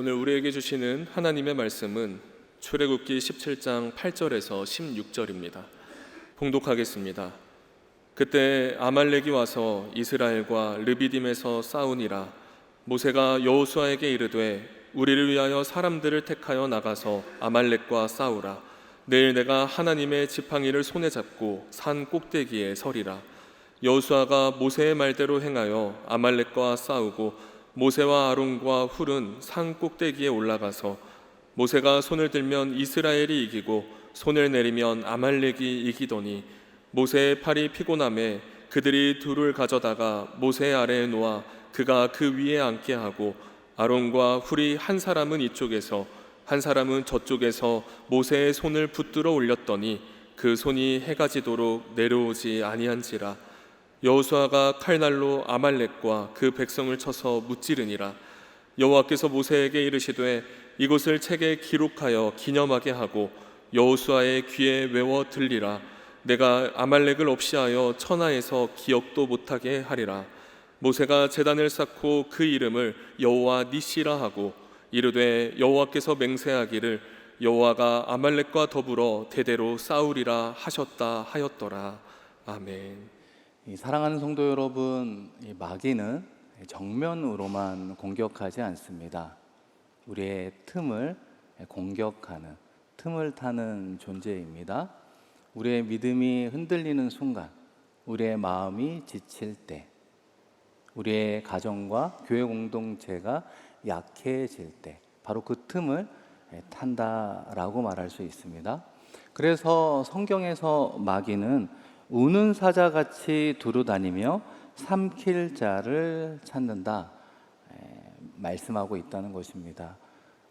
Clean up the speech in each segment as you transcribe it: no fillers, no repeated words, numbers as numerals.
오늘 우리에게 주시는 하나님의 말씀은 출애굽기 17장 8절에서 16절입니다. 봉독하겠습니다. 그때 아말렉이 와서 이스라엘과 르비딤에서 싸우니라. 모세가 여호수아에게 이르되 우리를 위하여 사람들을 택하여 나가서 아말렉과 싸우라. 내일 내가 하나님의 지팡이를 손에 잡고 산 꼭대기에 서리라. 여호수아가 모세의 말대로 행하여 아말렉과 싸우고 모세와 아론과 훌은 산 꼭대기에 올라가서 모세가 손을 들면 이스라엘이 이기고 손을 내리면 아말렉이 이기더니 모세의 팔이 피곤함에 그들이 둘을 가져다가 모세 아래에 놓아 그가 그 위에 앉게 하고 아론과 훌이 한 사람은 이쪽에서 한 사람은 저쪽에서 모세의 손을 붙들어 올렸더니 그 손이 해가 지도록 내려오지 아니한지라. 여호수아가 칼날로 아말렉과 그 백성을 쳐서 무찌르니라. 여호와께서 모세에게 이르시되 이곳을 책에 기록하여 기념하게 하고 여호수아의 귀에 외워 들리라. 내가 아말렉을 없이하여 천하에서 기억도 못하게 하리라. 모세가 제단을 쌓고 그 이름을 여호와 니시라 하고 이르되 여호와께서 맹세하기를 여호와가 아말렉과 더불어 대대로 싸우리라 하셨다 하였더라. 아멘. 사랑하는 성도 여러분, 마귀는 정면으로만 공격하지 않습니다. 우리의 틈을 공격하는, 틈을 타는 존재입니다. 우리의 믿음이 흔들리는 순간, 우리의 마음이 지칠 때, 우리의 가정과 교회 공동체가 약해질 때 바로 그 틈을 탄다라고 말할 수 있습니다. 그래서 성경에서 마귀는 우는 사자같이 두루다니며 삼킬 자를 찾는다 말씀하고 있다는 것입니다.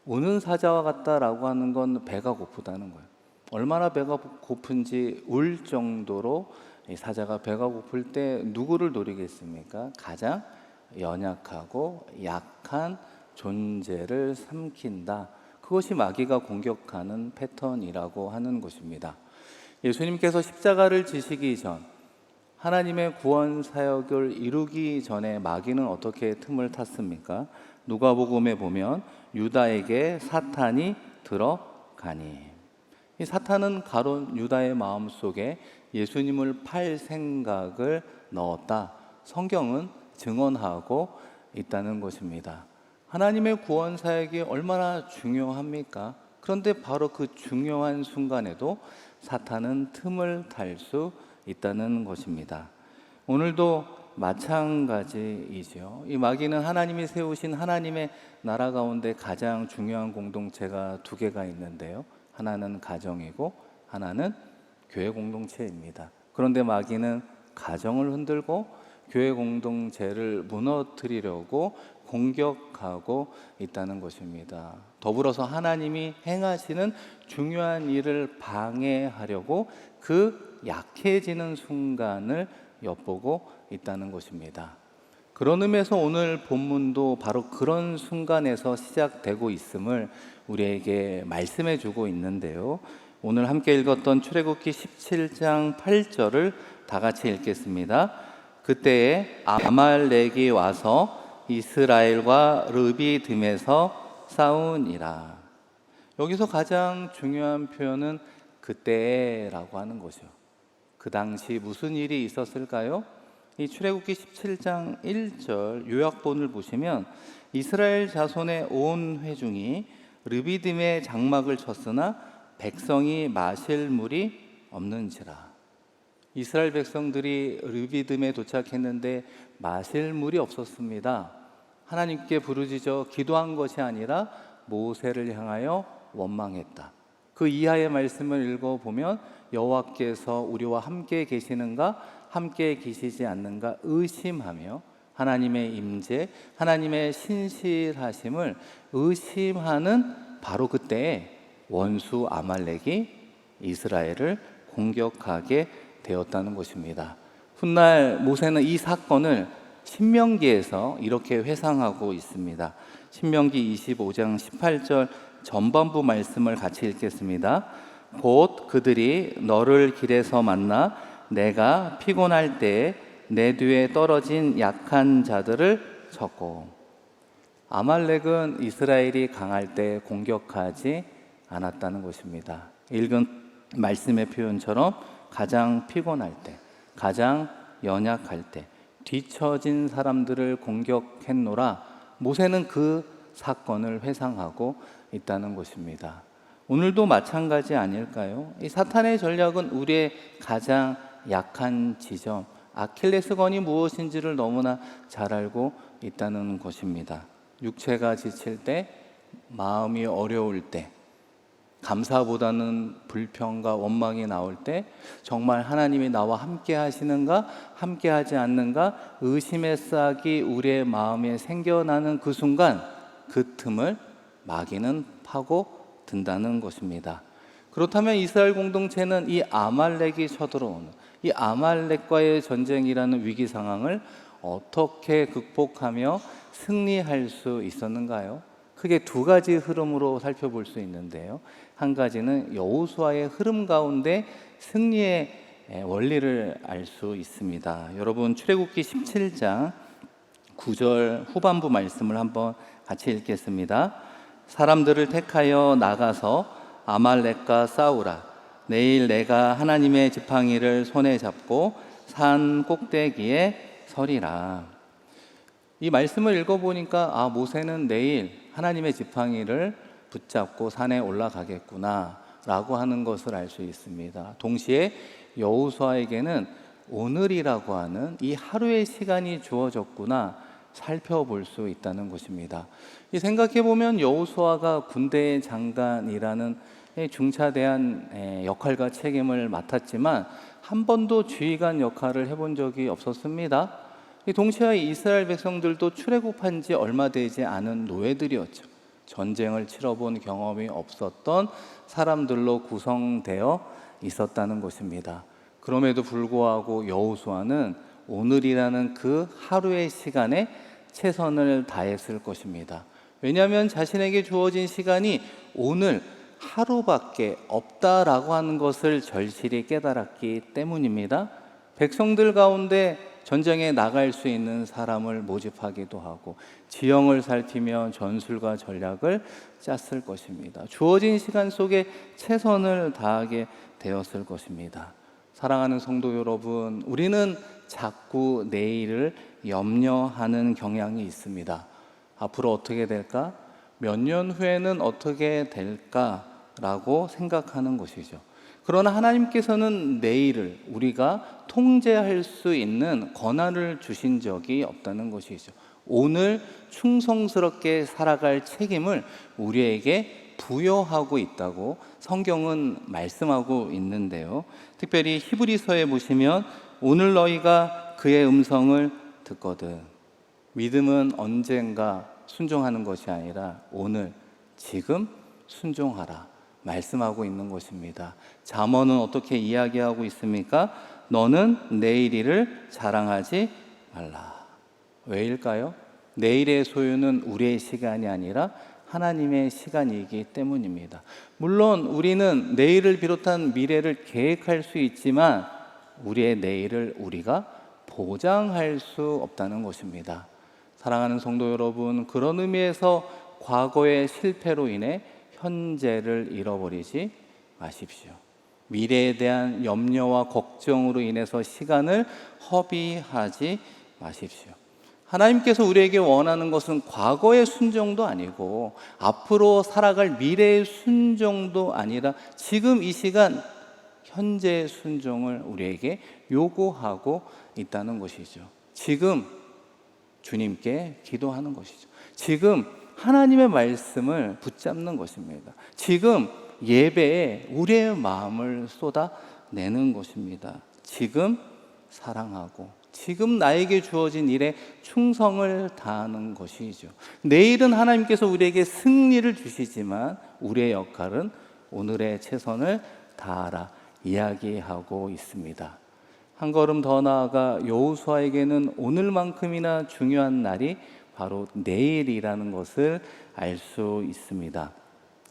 우는 사자와 같다라고 하는 건 배가 고프다는 거예요. 얼마나 배가 고픈지 울 정도로 이 사자가 배가 고플 때 누구를 노리겠습니까? 가장 연약하고 약한 존재를 삼킨다. 그것이 마귀가 공격하는 패턴이라고 하는 것입니다. 예수님께서 십자가를 지시기 전, 하나님의 구원 사역을 이루기 전에 마귀는 어떻게 틈을 탔습니까? 누가복음에 보면 유다에게 사탄이 들어가니, 이 사탄은 가론 유다의 마음속에 예수님을 팔 생각을 넣었다. 성경은 증언하고 있다는 것입니다. 하나님의 구원 사역이 얼마나 중요합니까? 그런데 바로 그 중요한 순간에도 사탄은 틈을 탈 수 있다는 것입니다. 오늘도 마찬가지이죠. 이 마귀는 하나님이 세우신 하나님의 나라 가운데 가장 중요한 공동체가 두 개가 있는데요. 하나는 가정이고 하나는 교회 공동체입니다. 그런데 마귀는 가정을 흔들고 교회 공동체를 무너뜨리려고 공격하고 있다는 것입니다. 더불어서 하나님이 행하시는 중요한 일을 방해하려고 그 약해지는 순간을 엿보고 있다는 것입니다. 그런 의미에서 오늘 본문도 바로 그런 순간에서 시작되고 있음을 우리에게 말씀해 주고 있는데요. 오늘 함께 읽었던 출애굽기 17장 8절을 다 같이 읽겠습니다. 그때에 아말렉이 와서 이스라엘과 르비딤에서 싸우니라. 여기서 가장 중요한 표현은 그때라고 하는 거죠. 그 당시 무슨 일이 있었을까요? 이 출애굽기 17장 1절 요약본을 보시면 이스라엘 자손의 온 회중이 르비딤의 장막을 쳤으나 백성이 마실 물이 없는지라. 이스라엘 백성들이 르비딤에 도착했는데 마실 물이 없었습니다. 하나님께 부르짖어 기도한 것이 아니라 모세를 향하여 원망했다. 그 이하의 말씀을 읽어보면 여호와께서 우리와 함께 계시는가 함께 계시지 않는가 의심하며 하나님의 임재, 하나님의 신실하심을 의심하는 바로 그때에 원수 아말렉이 이스라엘을 공격하게 되었다는 것입니다. 훗날 모세는 이 사건을 신명기에서 이렇게 회상하고 있습니다. 신명기 25장 18절 전반부 말씀을 같이 읽겠습니다. 곧 그들이 너를 길에서 만나 내가 피곤할 때에 내 뒤에 떨어진 약한 자들을 쳤고, 아말렉은 이스라엘이 강할 때 공격하지 않았다는 것입니다. 읽은 말씀의 표현처럼 가장 피곤할 때, 가장 연약할 때 뒤처진 사람들을 공격했노라. 모세는 그 사건을 회상하고 있다는 것입니다. 오늘도 마찬가지 아닐까요? 이 사탄의 전략은 우리의 가장 약한 지점, 아킬레스건이 무엇인지를 너무나 잘 알고 있다는 것입니다. 육체가 지칠 때, 마음이 어려울 때, 감사보다는 불평과 원망이 나올 때, 정말 하나님이 나와 함께 하시는가, 함께 하지 않는가 의심의 싹이 우리의 마음에 생겨나는 그 순간, 그 틈을 마귀는 파고 든다는 것입니다. 그렇다면 이스라엘 공동체는 이 아말렉이 쳐들어오는 이 아말렉과의 전쟁이라는 위기 상황을 어떻게 극복하며 승리할 수 있었는가요? 크게 두 가지 흐름으로 살펴볼 수 있는데요. 한 가지는 여호수아의 흐름 가운데 승리의 원리를 알 수 있습니다. 여러분, 출애굽기 17장 9절 후반부 말씀을 한번 같이 읽겠습니다. 사람들을 택하여 나가서 아말렉과 싸우라. 내일 내가 하나님의 지팡이를 손에 잡고 산 꼭대기에 서리라. 이 말씀을 읽어보니까 모세는 내일 하나님의 지팡이를 붙잡고 산에 올라가겠구나 라고 하는 것을 알 수 있습니다. 동시에 여호수아에게는 오늘이라고 하는 이 하루의 시간이 주어졌구나 살펴볼 수 있다는 것입니다. 생각해보면 여호수아가 군대의 장관이라는 중차대한 역할과 책임을 맡았지만 한 번도 지휘관 역할을 해본 적이 없었습니다. 동시에 이스라엘 백성들도 출애굽한 지 얼마 되지 않은 노예들이었죠. 전쟁을 치러본 경험이 없었던 사람들로 구성되어 있었다는 것입니다. 그럼에도 불구하고 여호수아는 오늘이라는 그 하루의 시간에 최선을 다했을 것입니다. 왜냐하면 자신에게 주어진 시간이 오늘 하루밖에 없다라고 하는 것을 절실히 깨달았기 때문입니다. 백성들 가운데 전쟁에 나갈 수 있는 사람을 모집하기도 하고 지형을 살피며 전술과 전략을 짰을 것입니다. 주어진 시간 속에 최선을 다하게 되었을 것입니다. 사랑하는 성도 여러분, 우리는 자꾸 내일을 염려하는 경향이 있습니다. 앞으로 어떻게 될까? 몇 년 후에는 어떻게 될까라고 생각하는 것이죠. 그러나 하나님께서는 내일을 우리가 통제할 수 있는 권한을 주신 적이 없다는 것이죠. 오늘 충성스럽게 살아갈 책임을 우리에게 부여하고 있다고 성경은 말씀하고 있는데요. 특별히 히브리서에 보시면 오늘 너희가 그의 음성을 듣거든. 믿음은 언젠가 순종하는 것이 아니라 오늘, 지금 순종하라 말씀하고 있는 것입니다. 잠언은 어떻게 이야기하고 있습니까? 너는 내일 일을 자랑하지 말라. 왜일까요? 내일의 소유는 우리의 시간이 아니라 하나님의 시간이기 때문입니다. 물론 우리는 내일을 비롯한 미래를 계획할 수 있지만 우리의 내일을 우리가 보장할 수 없다는 것입니다. 사랑하는 성도 여러분, 그런 의미에서 과거의 실패로 인해 현재를 잃어버리지 마십시오. 미래에 대한 염려와 걱정으로 인해서 시간을 허비하지 마십시오. 하나님께서 우리에게 원하는 것은 과거의 순종도 아니고 앞으로 살아갈 미래의 순종도 아니라 지금 이 시간 현재의 순종을 우리에게 요구하고 있다는 것이죠. 지금 주님께 기도하는 것이죠. 지금 하나님의 말씀을 붙잡는 것입니다. 지금 예배에 우리의 마음을 쏟아내는 것입니다. 지금 사랑하고 지금 나에게 주어진 일에 충성을 다하는 것이죠. 내일은 하나님께서 우리에게 승리를 주시지만 우리의 역할은 오늘의 최선을 다하라 이야기하고 있습니다. 한 걸음 더 나아가 여호수아에게는 오늘만큼이나 중요한 날이 바로 내일이라는 것을 알 수 있습니다.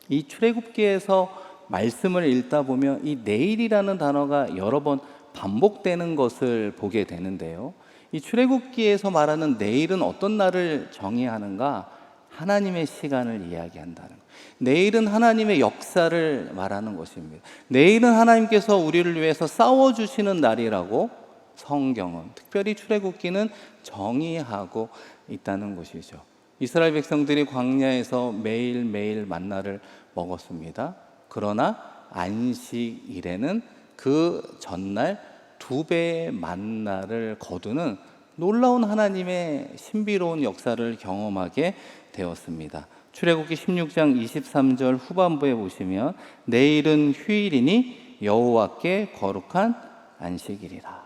이 출애굽기에서 말씀을 읽다 보면 이 내일이라는 단어가 여러 번 반복되는 것을 보게 되는데요. 이 출애굽기에서 말하는 내일은 어떤 날을 정의하는가? 하나님의 시간을 이야기한다는 거예요. 내일은 하나님의 역사를 말하는 것입니다. 내일은 하나님께서 우리를 위해서 싸워주시는 날이라고 성경은, 특별히 출애굽기는 정의하고 있다는 것이죠. 이스라엘 백성들이 광야에서 매일매일 만나를 먹었습니다. 그러나 안식일에는 그 전날 2배의 만나를 거두는 놀라운 하나님의 신비로운 역사를 경험하게 되었습니다. 출애굽기 16장 23절 후반부에 보시면 내일은 휴일이니 여호와께 거룩한 안식일이라.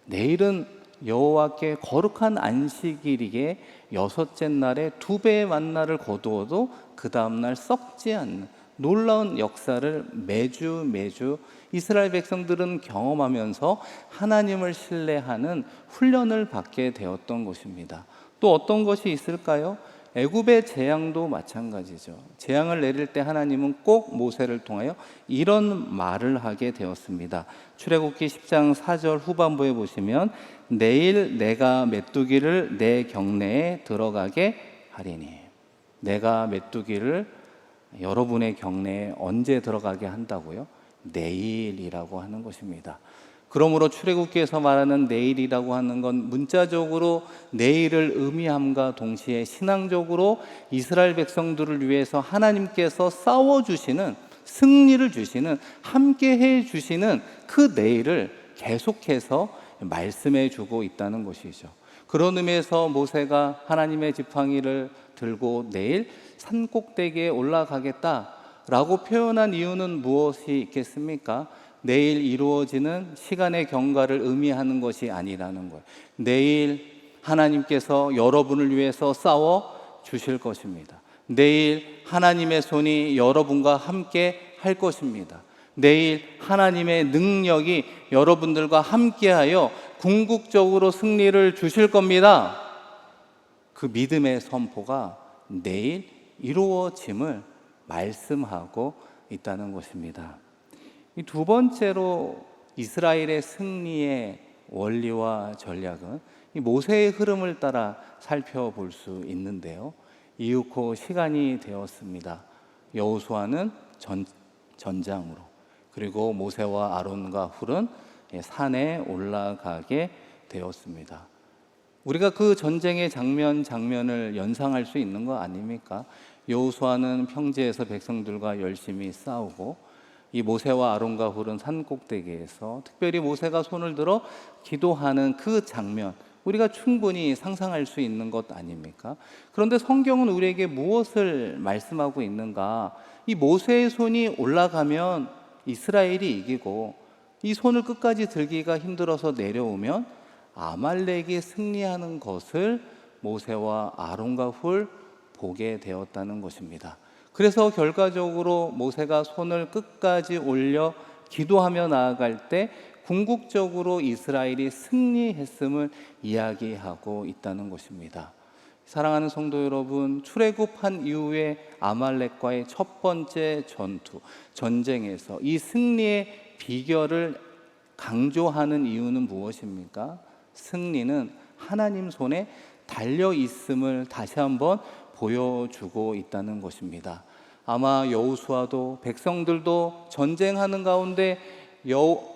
내일은 여호와께 거룩한 안식일이기에 6째 날에 2배의 만나를 거두어도 그 다음날 썩지 않는 놀라운 역사를 매주 이스라엘 백성들은 경험하면서 하나님을 신뢰하는 훈련을 받게 되었던 것입니다. 또 어떤 것이 있을까요? 애굽의 재앙도 마찬가지죠. 재앙을 내릴 때 하나님은 꼭 모세를 통하여 이런 말을 하게 되었습니다. 출애굽기 10장 4절 후반부에 보시면 내일 내가 메뚜기를 내 경내에 들어가게 하리니. 내가 메뚜기를 여러분의 경내에 언제 들어가게 한다고요? 내일이라고 하는 것입니다. 그러므로 출애굽기에서 말하는 내일이라고 하는 건 문자적으로 내일을 의미함과 동시에 신앙적으로 이스라엘 백성들을 위해서 하나님께서 싸워주시는, 승리를 주시는, 함께해 주시는 그 내일을 계속해서 말씀해 주고 있다는 것이죠. 그런 의미에서 모세가 하나님의 지팡이를 들고 내일 산꼭대기에 올라가겠다라고 표현한 이유는 무엇이 있겠습니까? 내일 이루어지는 시간의 경과를 의미하는 것이 아니라는 거예요. 내일 하나님께서 여러분을 위해서 싸워 주실 것입니다. 내일 하나님의 손이 여러분과 함께 할 것입니다. 내일 하나님의 능력이 여러분들과 함께하여 궁극적으로 승리를 주실 겁니다. 그 믿음의 선포가 내일 이루어짐을 말씀하고 있다는 것입니다. 이 2번째로 이스라엘의 승리의 원리와 전략은 이 모세의 흐름을 따라 살펴볼 수 있는데요. 이윽고 시간이 되었습니다. 여호수아는 전장으로, 그리고 모세와 아론과 훌은 산에 올라가게 되었습니다. 우리가 그 전쟁의 장면을 연상할 수 있는 거 아닙니까? 여호수아는 평지에서 백성들과 열심히 싸우고 이 모세와 아론과 훌은 산 꼭대기에서 특별히 모세가 손을 들어 기도하는 그 장면, 우리가 충분히 상상할 수 있는 것 아닙니까? 그런데 성경은 우리에게 무엇을 말씀하고 있는가? 이 모세의 손이 올라가면 이스라엘이 이기고 이 손을 끝까지 들기가 힘들어서 내려오면 아말렉이 승리하는 것을 모세와 아론과 훌 보게 되었다는 것입니다. 그래서 결과적으로 모세가 손을 끝까지 올려 기도하며 나아갈 때 궁극적으로 이스라엘이 승리했음을 이야기하고 있다는 것입니다. 사랑하는 성도 여러분, 출애굽한 이후에 아말렉과의 첫 번째 전쟁에서 이 승리의 비결을 강조하는 이유는 무엇입니까? 승리는 하나님 손에 달려 있음을 다시 한번 보여주고 있다는 것입니다. 아마 여호수아도 백성들도 전쟁하는 가운데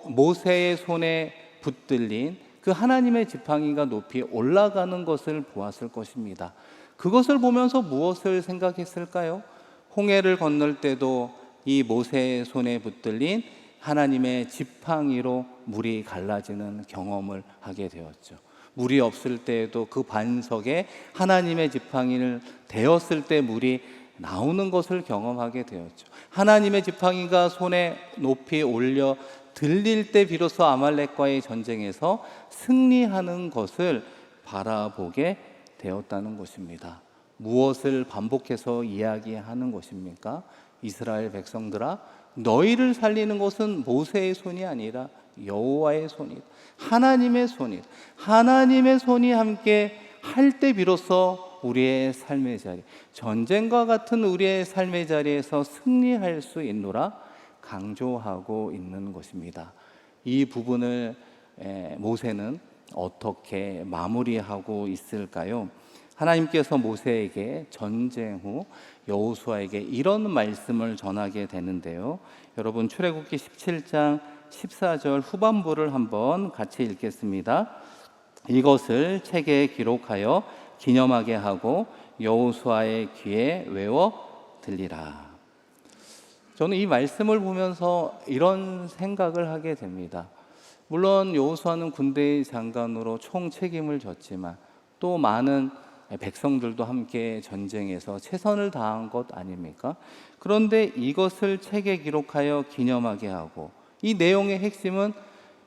모세의 손에 붙들린 그 하나님의 지팡이가 높이 올라가는 것을 보았을 것입니다. 그것을 보면서 무엇을 생각했을까요? 홍해를 건널 때도 이 모세의 손에 붙들린 하나님의 지팡이로 물이 갈라지는 경험을 하게 되었죠. 물이 없을 때에도 그 반석에 하나님의 지팡이를 대었을 때 물이 나오는 것을 경험하게 되었죠. 하나님의 지팡이가 손에 높이 올려 들릴 때 비로소 아말렉과의 전쟁에서 승리하는 것을 바라보게 되었다는 것입니다. 무엇을 반복해서 이야기하는 것입니까? 이스라엘 백성들아, 너희를 살리는 것은 모세의 손이 아니라 여호와의 손이다. 하나님의 손이다. 하나님의 손이 함께 할 때 비로소 우리의 삶의 자리, 전쟁과 같은 우리의 삶의 자리에서 승리할 수 있노라 강조하고 있는 것입니다. 이 부분을 모세는 어떻게 마무리하고 있을까요? 하나님께서 모세에게 전쟁 후 여호수아에게 이런 말씀을 전하게 되는데요. 여러분 출애굽기 17장 14절 후반부를 한번 같이 읽겠습니다. 이것을 책에 기록하여 기념하게 하고 여호수아의 귀에 외워 들리라. 저는 이 말씀을 보면서 이런 생각을 하게 됩니다. 물론 여호수아는 군대의 장관으로 총 책임을 졌지만 또 많은 백성들도 함께 전쟁에서 최선을 다한 것 아닙니까? 그런데 이것을 책에 기록하여 기념하게 하고, 이 내용의 핵심은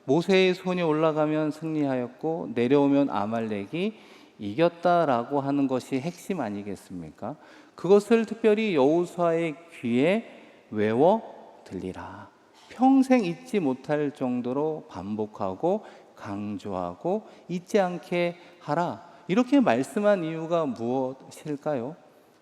모세의 손이 올라가면 승리하였고 내려오면 아말렉이 이겼다라고 하는 것이 핵심 아니겠습니까? 그것을 특별히 여호수아의 귀에 외워 들리라. 평생 잊지 못할 정도로 반복하고 강조하고 잊지 않게 하라. 이렇게 말씀한 이유가 무엇일까요?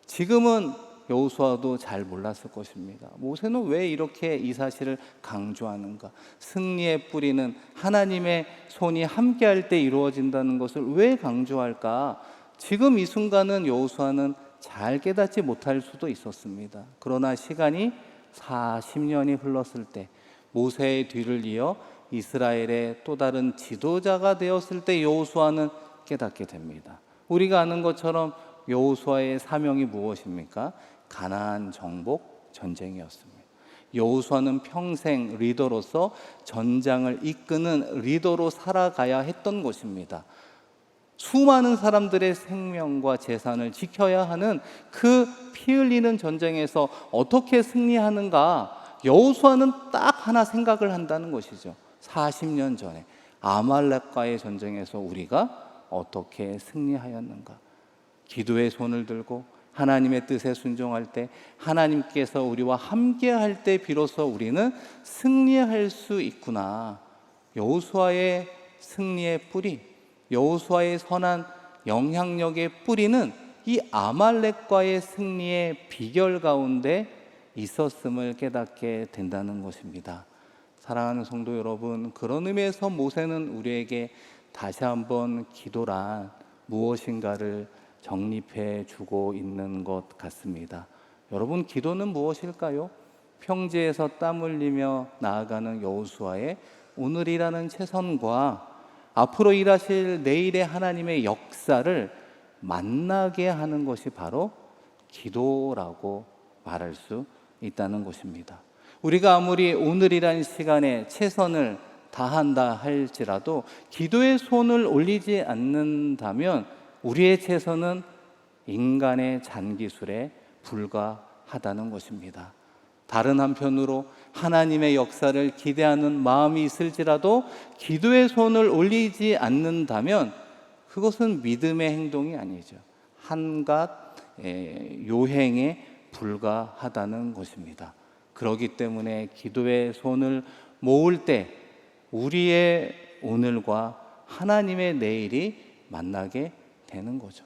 지금은 여호수아도 잘 몰랐을 것입니다. 모세는 왜 이렇게 이 사실을 강조하는가? 승리의 뿌리는 하나님의 손이 함께할 때 이루어진다는 것을 왜 강조할까? 지금 이 순간은 여호수아는 잘 깨닫지 못할 수도 있었습니다. 그러나 시간이 40년이 흘렀을 때, 모세의 뒤를 이어 이스라엘의 또 다른 지도자가 되었을 때 여호수아는 깨닫게 됩니다. 우리가 아는 것처럼 여호수아의 사명이 무엇입니까? 가나안 정복 전쟁이었습니다. 여호수아는 평생 리더로서 전장을 이끄는 리더로 살아가야 했던 것입니다. 수많은 사람들의 생명과 재산을 지켜야 하는 그 피 흘리는 전쟁에서 어떻게 승리하는가, 여호수아는 딱 하나 생각을 한다는 것이죠. 40년 전에 아말렉과의 전쟁에서 우리가 어떻게 승리하였는가. 기도의 손을 들고 하나님의 뜻에 순종할 때, 하나님께서 우리와 함께 할 때 비로소 우리는 승리할 수 있구나. 여호수아의 승리의 뿌리, 여호수아의 선한 영향력의 뿌리는 이 아말렉과의 승리의 비결 가운데 있었음을 깨닫게 된다는 것입니다. 사랑하는 성도 여러분, 그런 의미에서 모세는 우리에게 다시 한번 기도란 무엇인가를 정립해 주고 있는 것 같습니다. 여러분, 기도는 무엇일까요? 평지에서 땀 흘리며 나아가는 여호수아의 오늘이라는 최선과 앞으로 일하실 내일의 하나님의 역사를 만나게 하는 것이 바로 기도라고 말할 수 있다는 것입니다. 우리가 아무리 오늘이란 시간에 최선을 다한다 할지라도 기도의 손을 올리지 않는다면 우리의 최선은 인간의 잔기술에 불과하다는 것입니다. 다른 한편으로 하나님의 역사를 기대하는 마음이 있을지라도 기도의 손을 올리지 않는다면 그것은 믿음의 행동이 아니죠. 한갓 요행에 불과하다는 것입니다. 그렇기 때문에 기도의 손을 모을 때 우리의 오늘과 하나님의 내일이 만나게 되는 거죠.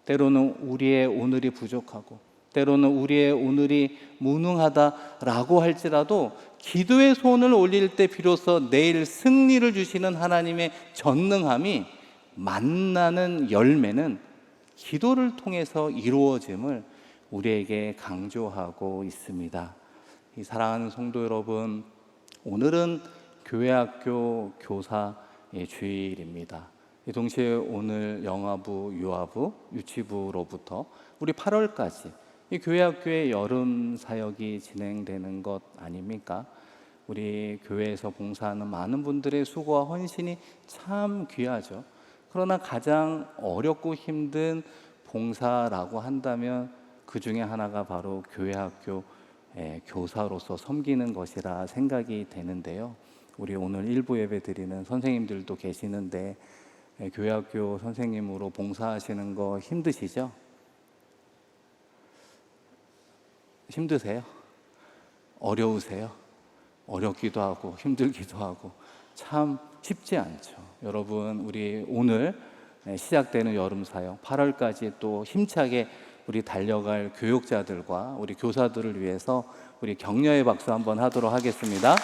때로는 우리의 오늘이 부족하고 때로는 우리의 오늘이 무능하다라고 할지라도 기도의 손을 올릴 때 비로소 내일 승리를 주시는 하나님의 전능함이 만나는 열매는 기도를 통해서 이루어짐을 우리에게 강조하고 있습니다. 이 사랑하는 성도 여러분, 오늘은 교회학교 교사의 주일입니다. 동시에 오늘 영아부, 유아부, 유치부로부터 우리 8월까지 이 교회학교의 여름 사역이 진행되는 것 아닙니까? 우리 교회에서 봉사하는 많은 분들의 수고와 헌신이 참 귀하죠. 그러나 가장 어렵고 힘든 봉사라고 한다면 그 중에 하나가 바로 교회학교 교사로서 섬기는 것이라 생각이 되는데요. 우리 오늘 일부 예배 드리는 선생님들도 계시는데 교회학교 선생님으로 봉사하시는 거 힘드시죠? 힘드세요? 어려우세요? 어렵기도 하고 힘들기도 하고 참 쉽지 않죠. 여러분, 우리 오늘 시작되는 여름 사역 8월까지 또 힘차게 우리 달려갈 교육자들과 우리 교사들을 위해서 우리 격려의 박수 한번 하도록 하겠습니다.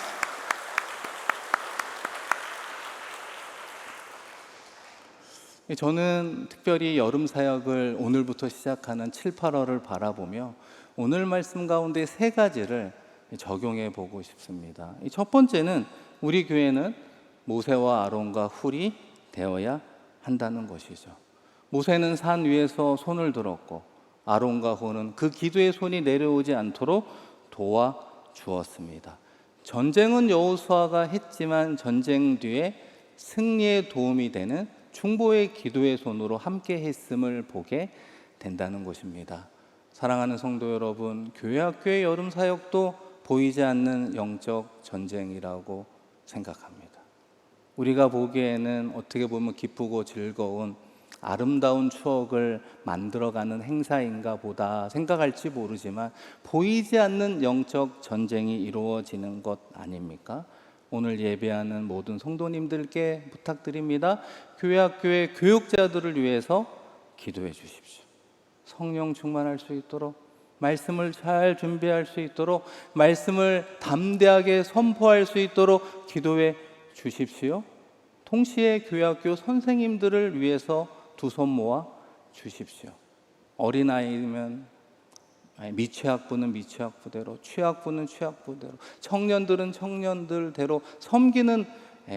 저는 특별히 여름 사역을 오늘부터 시작하는 7, 8월을 바라보며 오늘 말씀 가운데 세 가지를 적용해 보고 싶습니다. 첫 번째는 우리 교회는 모세와 아론과 훌이 되어야 한다는 것이죠. 모세는 산 위에서 손을 들었고 아론과 훌은 그 기도의 손이 내려오지 않도록 도와주었습니다. 전쟁은 여호수아가 했지만 전쟁 뒤에 승리에 도움이 되는 중보의 기도의 손으로 함께 했음을 보게 된다는 것입니다. 사랑하는 성도 여러분, 교회 학교의 여름 사역도 보이지 않는 영적 전쟁이라고 생각합니다. 우리가 보기에는 어떻게 보면 기쁘고 즐거운 아름다운 추억을 만들어가는 행사인가 보다 생각할지 모르지만 보이지 않는 영적 전쟁이 이루어지는 것 아닙니까? 오늘 예배하는 모든 성도님들께 부탁드립니다. 교회 학교의 교육자들을 위해서 기도해 주십시오. 성령 충만할 수 있도록, 말씀을 잘 준비할 수 있도록, 말씀을 담대하게 선포할 수 있도록 기도해 주십시오. 동시에 교회 학교 선생님들을 위해서 두 손 모아 주십시오. 어린아이면 미취학부는 미취학부대로, 취학부는 취학부대로, 청년들은 청년들대로 섬기는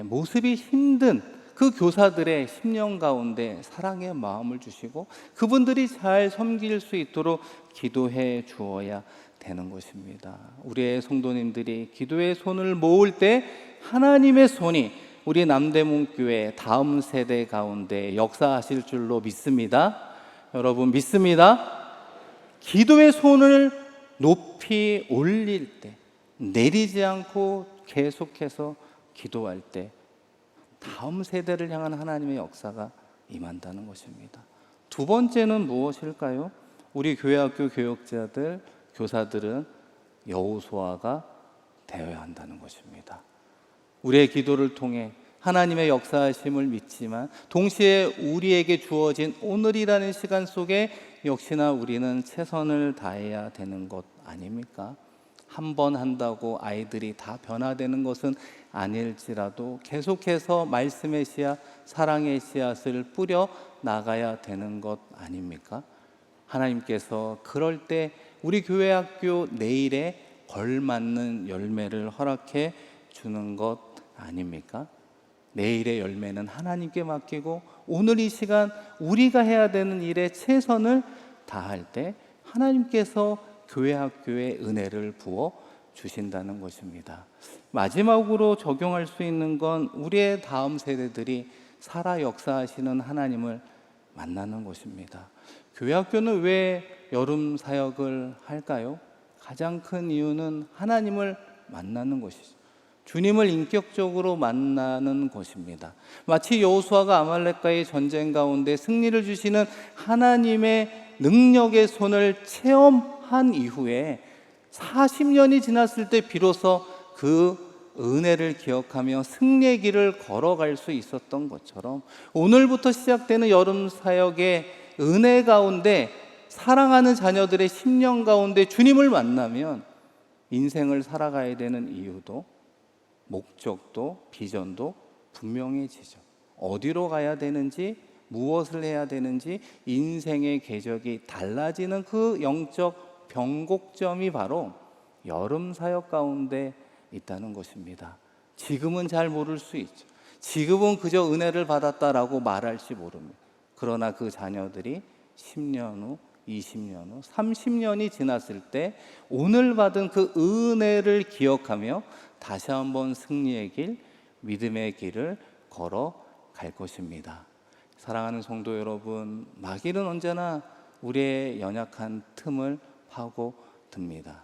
모습이 힘든 그 교사들의 심령 가운데 사랑의 마음을 주시고 그분들이 잘 섬길 수 있도록 기도해 주어야 되는 것입니다. 우리의 성도님들이 기도의 손을 모을 때 하나님의 손이 우리 남대문교회 다음 세대 가운데 역사하실 줄로 믿습니다. 여러분 믿습니다. 기도의 손을 높이 올릴 때, 내리지 않고 계속해서 기도할 때 다음 세대를 향한 하나님의 역사가 임한다는 것입니다. 두 번째는 무엇일까요? 우리 교회학교 교육자들, 교사들은 여호수아가 되어야 한다는 것입니다. 우리의 기도를 통해 하나님의 역사하심을 믿지만 동시에 우리에게 주어진 오늘이라는 시간 속에 역시나 우리는 최선을 다해야 되는 것 아닙니까? 한 번 한다고 아이들이 다 변화되는 것은 아닐지라도 계속해서 말씀의 씨앗, 사랑의 씨앗을 뿌려 나가야 되는 것 아닙니까? 하나님께서 그럴 때 우리 교회 학교 내일에 걸맞는 열매를 허락해 주는 것 아닙니까? 내일의 열매는 하나님께 맡기고 오늘 이 시간 우리가 해야 되는 일에 최선을 다할 때 하나님께서 교회 학교에 은혜를 부어 주신다는 것입니다. 마지막으로 적용할 수 있는 건 우리의 다음 세대들이 살아 역사하시는 하나님을 만나는 것입니다. 교회 학교는 왜 여름 사역을 할까요? 가장 큰 이유는 하나님을 만나는 것이죠. 주님을 인격적으로 만나는 것입니다. 마치 여호수아가 아말렉과의 전쟁 가운데 승리를 주시는 하나님의 능력의 손을 체험한 이후에 40년이 지났을 때 비로소 그 은혜를 기억하며 승리의 길을 걸어갈 수 있었던 것처럼 오늘부터 시작되는 여름 사역의 은혜 가운데 사랑하는 자녀들의 심령 가운데 주님을 만나면 인생을 살아가야 되는 이유도 목적도 비전도 분명해지죠. 어디로 가야 되는지 무엇을 해야 되는지 인생의 궤적이 달라지는 그 영적 변곡점이 바로 여름 사역 가운데 있다는 것입니다. 지금은 잘 모를 수 있죠. 지금은 그저 은혜를 받았다라고 말할지 모릅니다. 그러나 그 자녀들이 10년 후, 20년 후, 30년이 지났을 때 오늘 받은 그 은혜를 기억하며 다시 한번 승리의 길, 믿음의 길을 걸어갈 것입니다. 사랑하는 성도 여러분, 마귀는 언제나 우리의 연약한 틈을 파고듭니다.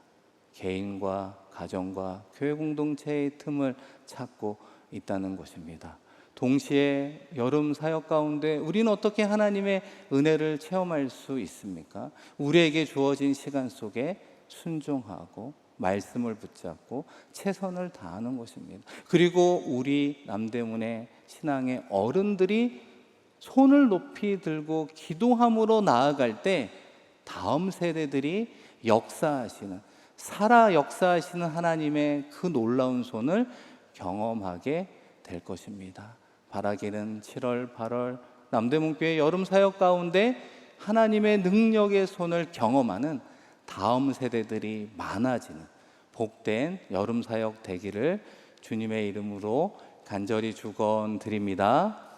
개인과 가정과 교회 공동체의 틈을 찾고 있다는 것입니다. 동시에 여름 사역 가운데 우리는 어떻게 하나님의 은혜를 체험할 수 있습니까? 우리에게 주어진 시간 속에 순종하고 말씀을 붙잡고 최선을 다하는 것입니다. 그리고 우리 남대문의 신앙의 어른들이 손을 높이 들고 기도함으로 나아갈 때 다음 세대들이 역사하시는, 살아 역사하시는 하나님의 그 놀라운 손을 경험하게 될 것입니다. 바라기는 7월, 8월 남대문교회 여름 사역 가운데 하나님의 능력의 손을 경험하는 다음 세대들이 많아지는 복된 여름 사역 되기를 주님의 이름으로 간절히 축원드립니다.